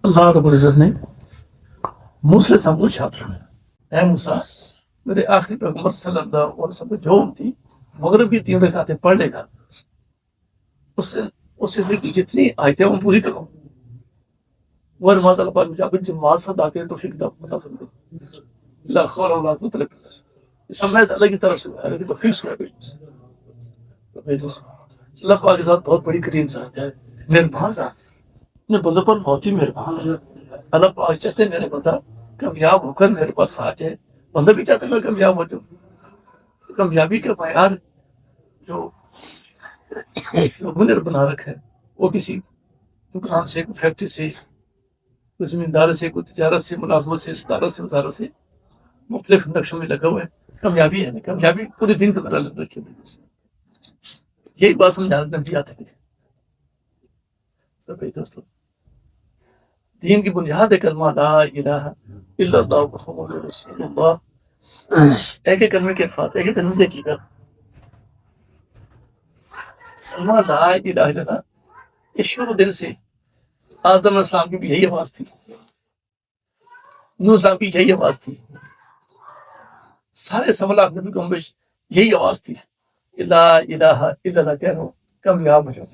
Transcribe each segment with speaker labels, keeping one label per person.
Speaker 1: اللہ رب العزت نے موسیٰ سے پوچھا تھا، اے موسیٰ میرے آخری پیغمبر صلی اللہ علیہ وسلم جو تھی مغرب کی 3 رکعتیں پڑھ لے گا، اس سے جتنی آیتیں وہ پوری کرو، وہ نماز اللہ پاک جا کر جماعت سے آ کے تو فکر بتا سکتے اللہ خور اللہ تعالیٰ یہ سب محض اللہ کی طرف سے ہے، لیکن تو فکس ہوا اللہ پاک کے ساتھ بہت بڑی کریم ذات ہے، مہربان ذات اپنے بندوں پر بہت ہی مہربان ہے۔ اللہ پاک چاہتے ہیں میرے بندہ کامیاب ہو کر میرے پاس آ جائے، بندہ بھی چاہتے ہیں میں کامیاب ہو جاؤں۔ کامیابی کا معیار جو ہنر بنا رکھا ہے وہ کسی دکان سے، کوئی فیکٹری سے، کوئی زمیندار سے، کوئی تجارت سے، ملازمت سے، ستارہ سے، وزارت سے مختلف نقشوں میں لگا ہوا ہے۔ کامیابی ہے نا، کامیابی پورے دن کا طرح لگ رکھی ہے۔ یہی بات سمجھانے بھی آتی تھی سب دوستوں۔ دین کی بنیاد ہے کلمہ لا الہ الا اللہ محمد رسول اللہ، ایک ایک کلمے کے الفاظ، ایک ایک کلمے کی حقیقت۔ کلمہ لا الہ الا اللہ یہ شروع دن سے آدم علیہ السلام کی بھی یہی آواز تھی، نوح علیہ السلام کی یہی آواز تھی، سارے سوالات نبی کو ہمیشہ یہی آواز تھی، لا الہ الا اللہ کہہ رہو کامیاب ہو جاؤ۔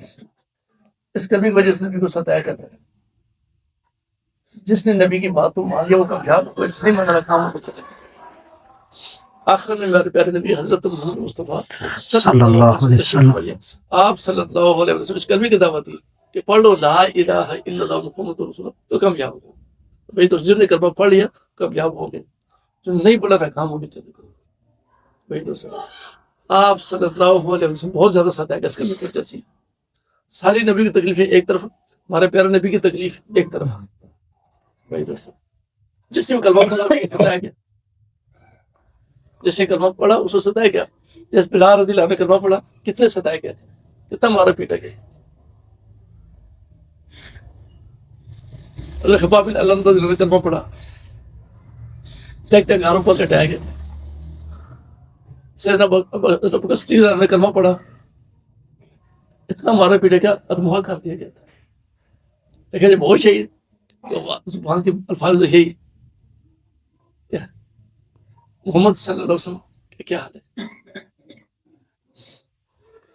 Speaker 1: اس کلمے کی وجہ سے نبی کو ستایا جاتا ہے، جس نے نبی کی بات کو مان لیا وہ کامیاب ہو، جس نے مانا کام کو چلے۔ آخر میں میرے پیارے نبی حضرت محمد مصطفیٰ صلی اللہ علیہ وسلم آپ صلی اللہ علیہ وسلم اس کلمے کی دعوت دی کہ پڑھ لو لا الہ الا اللہ محمد رسول اللہ تو کامیاب ہو گئے۔ بھائی تو جن نے کلمہ پڑھ لیا کامیاب ہو گئے، جو نہیں پڑھا تھا کام ہو گئے چلے گئے۔ بھائی تو آپ صلی اللہ علیہ وسلم بہت زیادہ ستایا گیا اس کلمے کی وجہ سے۔ ساری نبی کی تکلیفیں ایک طرف، ہمارے پیارے نبی کی تکلیف ایک طرف۔ بھائی دوستو جس نے کلمہ پڑھا ستایا گیا، جس نے کلمہ پڑھا اس کو ستایا گیا۔ جس بلال رضی اللہ عنہ نے کلمہ پڑھا کتنے ستائے گئے تھے، کتنا مارا پیٹا گیا۔ خباب بن علم رضی اللہ عنہ نے کلمہ پڑھا، ٹیک ٹیک آروں پر لٹائے گئے تھے۔ سیدنا ابو بکر صدیق نے کلمہ پڑھا، اتنا مارا پیٹا گیا، ادمغا کر دیا گیا تھا۔ لیکن جب وہ شہید تو زبان کے الفاظ یہی محمد صلی اللہ علیہ وسلم کا کیا حال ہے،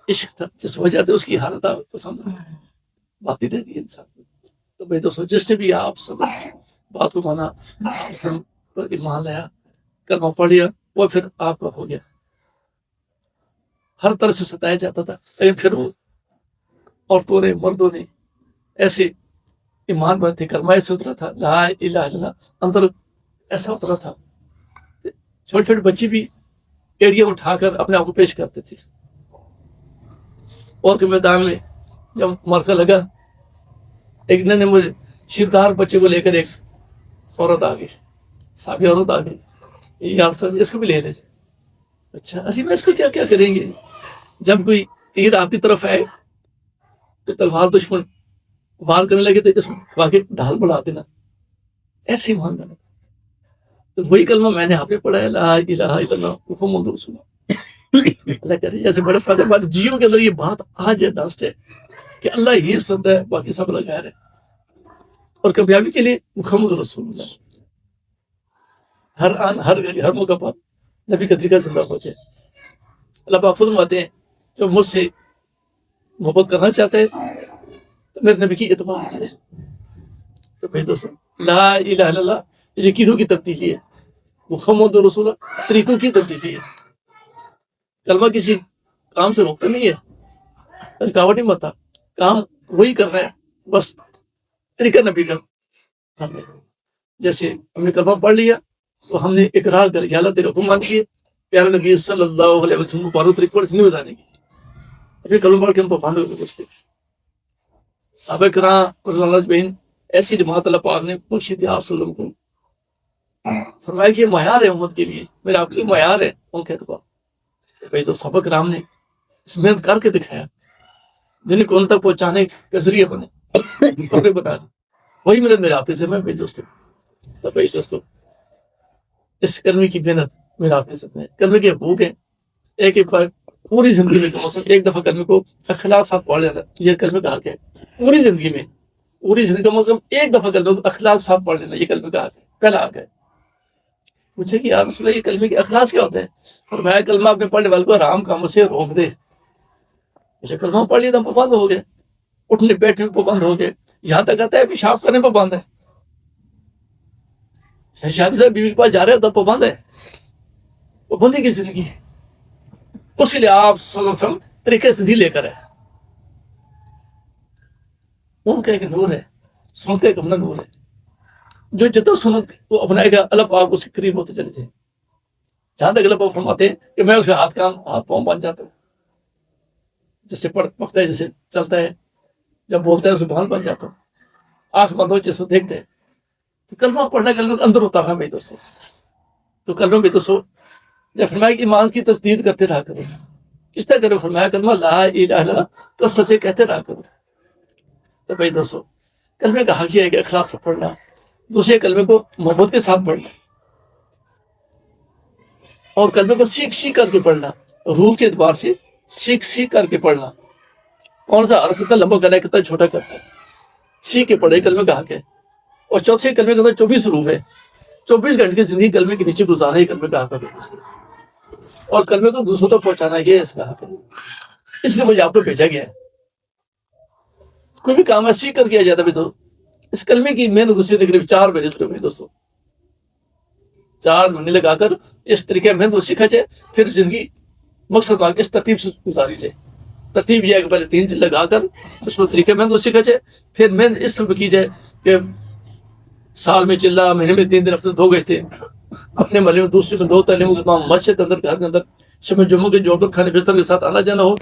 Speaker 1: عشق تھا جس وجہ سے اس کی حالت آپ پسند باتی رہتی ہے انسان۔ تو بھائی دوستو جس نے بھی آپ سب بات کو مانا، آپ پر ایمان لایا، کلمہ پڑھ لیا، وہ پھر آپ کا ہو گیا۔ ہر طرح سے ستایا جاتا تھا، لیکن پھر وہ عورتوں نے، مردوں نے ایسے ایمان بنتے، کلمہ ایسے اترا تھا لا الہ الا اللہ اندر ایسا اترا تھا، چھوٹے چھوٹے بچے بھی ایڑیاں اٹھا کر اپنے آپ کو پیش کرتے تھے۔ اور کے میدان میں جب مرکہ لگا، ایک نے مجھے شیردار بچے کو لے کر ایک عورت آ گئی، صحابی عورت آ گئی، یا اس کو بھی لے لیتے۔ اچھا اسی میں اس کو کیا کیا کریں گے، جب کوئی تیر آپ کی طرف آئے تو تلوار دشمن وار کرنے لگے تو اس واقعی ڈھال بڑھا دینا، ایسے ہی مان دینا۔ تو وہی کلمہ میں نے آپ نے پڑھا ہے لا الہ الا اللہ محمد رسول اللہ۔ اللہ کہہ رہے جیسے بڑے فائدے ہمارے جیوں کے اندر یہ بات آج ہے، دست ہے کہ اللہ ہی سنتا ہے، باقی سب لگا رہے۔ اور کامیابی کے لیے محمد رسول اللہ ہر آن ہر گھڑی ہر موقع پر نبی کا طریقہ زندہ ہو جائے۔ اللہ پاک خود فرماتے ہیں جو مجھ سے محبت کرنا چاہتے ہیں تو میرے نبی کی اتباع کیجیے۔ تو بھائی دوستو لا الہ الا اللہ یقینوں کی تبدیلی ہے، محمد رسول اللہ طریقوں کی تبدیلی ہے۔ کلمہ کسی کام سے روکتا نہیں ہے، رکاوٹ نہیں بنتا، کام وہی کر رہا ہے، بس طریقہ نبی کا۔ جیسے ہم نے کلمہ پڑھ لیا تو ہم نے اقرار کر لیا، اللہ تیرے حکم مان کیے، پیارے نبی صلی اللہ علیہ وسلم کو بارو طریقوں سے نہیں بجانے کی، ابھی کلمہ پڑھ کے ہم پابند ہو کے پوچھتے۔ صحابہ کرام رضوان اللہ اجمعین ایسی جماعت اللہ پاک نے بخشی تھی آپ صلی اللہ علیہ وسلم کو، فرمایا کہ یہ معیار ہے امت کے لیے، میرے آپ کے لیے معیار ہے ان کے اعتبار۔ بھائی تو صحابہ کرام نے اس محنت کر کے دکھایا، جن کو ان تک پہنچانے کا ذریعہ بنے، خبریں بنا دی، وہی میرے حافظ سے میں بھائی دوستوں۔ تو بھائی دوستوں اس کلمے کی محنت میرے حافظ سے میں کلمے کے حقوق ہیں، ایک پوری زندگی میں ایک دفعہ کلمے کو اخلاص ساتھ پڑھ لینا، یہ کلمے کا حق ہے، پوری زندگی میں پوری زندگی کم از کم ایک دفعہ کلمہ اخلاق صاحب پڑھ لینا. یہ کلمے کا حق ہے، پہلا حق ہے. پوچھے کہ یا رسول اللہ یہ کلمے کے اخلاص کیا ہوتے ہیں؟ فرمایا کلمہ اپنے پڑھنے والے کو حرام کاموں سے روک دے. مجھے کلمہ پڑھ لیا تو ہم پابند ہو گئے، اٹھنے بیٹھنے پہ پابند ہو گئے، یہاں تک آتا ہے پیشاب کرنے پہ پابند ہے. شادی سے بیوی کے پاس جا رہے ہو تو پابند ہے. پابندی کی زندگی اس کے لیے آپ صلی اللہ علیہ وسلم طریقے سے نہیں لے کر ہے. ان کا ایک نور ہے، سنت کا ایک اپنا نور ہے. جو جتنا سنت وہ اپنائے گا اللہ پاک اس کے قریب ہوتے چلے جائیں. جہاں تک اللہ پاک فرماتے ہیں کہ میں اس کے ہاتھ پاؤں بن جاتا ہوں. جیسے پڑھتا ہے، جیسے چلتا ہے، جب بولتا ہے اسے بال بن جاتا ہوں. آنکھ بند ہو جیسے دیکھتے ہیں. تو کلمہ پڑھنا کلمہ اندر ہوتا ہے میرے دوستوں. تو کلمہ میں دوستوں جب فرمایا کہ ایمان کی تصدیق کرتے رہا کرو. کس طرح کرو؟ فرمایا کلمہ لا الہ الا اللہ کثرت سے کہتے رہا کرو. تو بھائی دوستوں کلمے کا حق یہ ہے کہ اخلاص سے پڑھنا، دوسرے کلمے کو محبت کے ساتھ پڑھنا، اور کلمے کو سیکھ کر کے پڑھنا، روح کے اعتبار سے سیکھ کر کے پڑھنا. کون سا حرف کتنا لمبا کرنا ہے، کتنا چھوٹا کرنا ہے، سیکھ کے پڑھے کلمے کا حق ہے. اور چوتھے کلمے کے اندر 24 حروف ہے. 24 گھنٹے کی زندگی کلمے کے نیچے گزارنا ہی کلمے کا حق ہے. اور کلمے کو دوسروں تک پہنچانا یہ اس کا حق ہے. اس لیے مجھے آپ کو بھیجا گیا ہے. کوئی بھی کام ہے سیکھ کر کیا جاتا ہے. تو اس کلمے کی محنت دوسری تقریب 4 مہینے ضرور ہے دوستوں. 4 مہینے لگا کر اس طریقے محنت کو سیکھا جائے، پھر زندگی مقصد آگے اس ترتیب سے گزاری جائے. ترتیب یہ ہے کہ پہلے 3 جلد لگا کر اس کو طریقے محنت کو سیکھا جائے، پھر محنت اس سب کی جائے کہ سال میں چلا، مہینے میں 3 دن، ہفتے 2 گشتے، اپنے محلے میں دوسرے میں 2 تعلیموں کے تمام مسجد اندر گھر کے اندر شب جمعہ کے جو کھانے بستر کے ساتھ آنا جانا ہو.